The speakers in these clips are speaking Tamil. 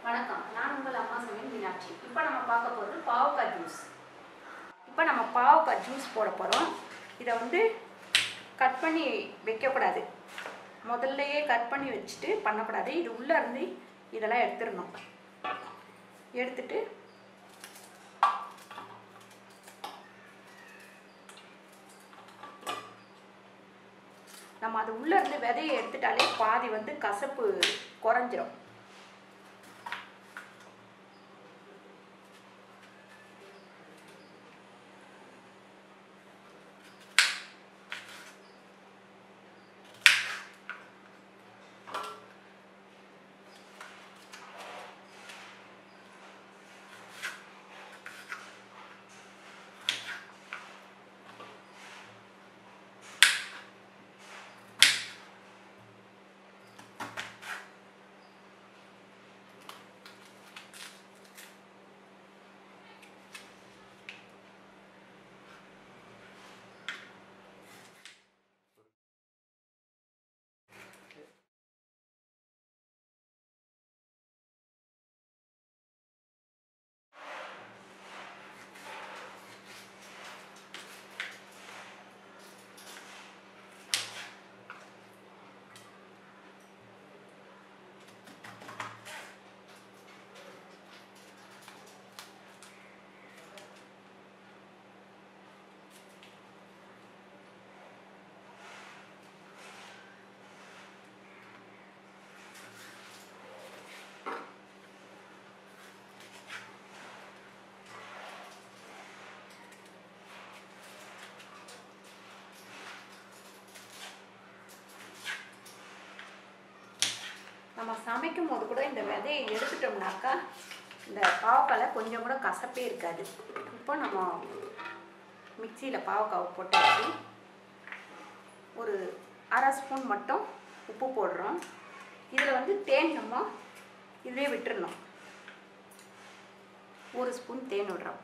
வணக்கம், நான் உங்கள் அம்மா சமையல் மீனாட்சி. இப்போ நம்ம பார்க்க போகிறது பாவக்காய் ஜூஸ். இப்போ நம்ம பாவக்காய் ஜூஸ் போட போகிறோம். இதை வந்து கட் பண்ணி வைக்கக்கூடாது, முதல்லையே கட் பண்ணி வச்சுட்டு பண்ணக்கூடாது. இது உள்ளே இருந்து இதெல்லாம் எடுத்துடணும். எடுத்துட்டு நம்ம அது உள்ளே இருந்து விதையை எடுத்துட்டாலே பாதி வந்து கசப்பு குறைஞ்சிரும். நம்ம சமைக்கும் போது கூட இந்த விதையை எடுத்துட்டோம்னாக்கா இந்த பாவக்காயில் கொஞ்சம் கூட கசப்பே இருக்காது. இப்போ நம்ம மிக்சியில் பாவக்காவை போட்டாச்சு. ஒரு அரை ஸ்பூன் மட்டும் உப்பு போடுறோம். இதில் வந்து தேன் நம்ம இதிலே விட்டுறணும். ஒரு ஸ்பூன் தேன் விடுறோம்.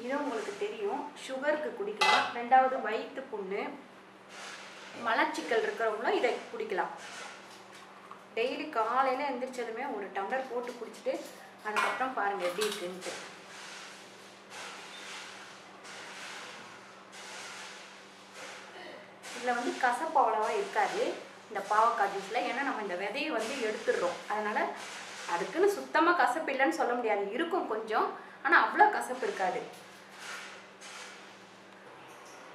இது உங்களுக்கு தெரியும், சுகருக்கு குடிக்கலாம். ரெண்டாவது வயிற்று புண்ணு, மலச்சிக்கல் இருக்கிறவங்களும் இதை குடிக்கலாம். டெய்லி காலையில் எந்திரிச்சதுமே ஒரு டம்ளர் போட்டு குடிச்சிட்டு அதுக்கப்புறம் பாருங்கள் எப்படி இருக்குன்ட்டு. இதில் வந்து கசப்பு அவ்வளோவா இருக்காது இந்த பாவக்காய் ஜூஸில். ஏன்னா நம்ம இந்த விதையை வந்து எடுத்துடுறோம். அதனால் அதுக்குன்னு சுத்தமாக கசப்பு இல்லைன்னு சொல்ல முடியாது. இருக்கும் கொஞ்சம், ஆனால் அவ்வளோ கசப்பு இருக்காது.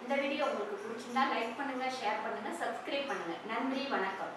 இந்த வீடியோ உங்களுக்கு பிடிச்சிருந்தா லைக் பண்ணுங்கள், ஷேர் பண்ணுங்கள், சப்ஸ்கிரைப் பண்ணுங்கள். நன்றி, வணக்கம்.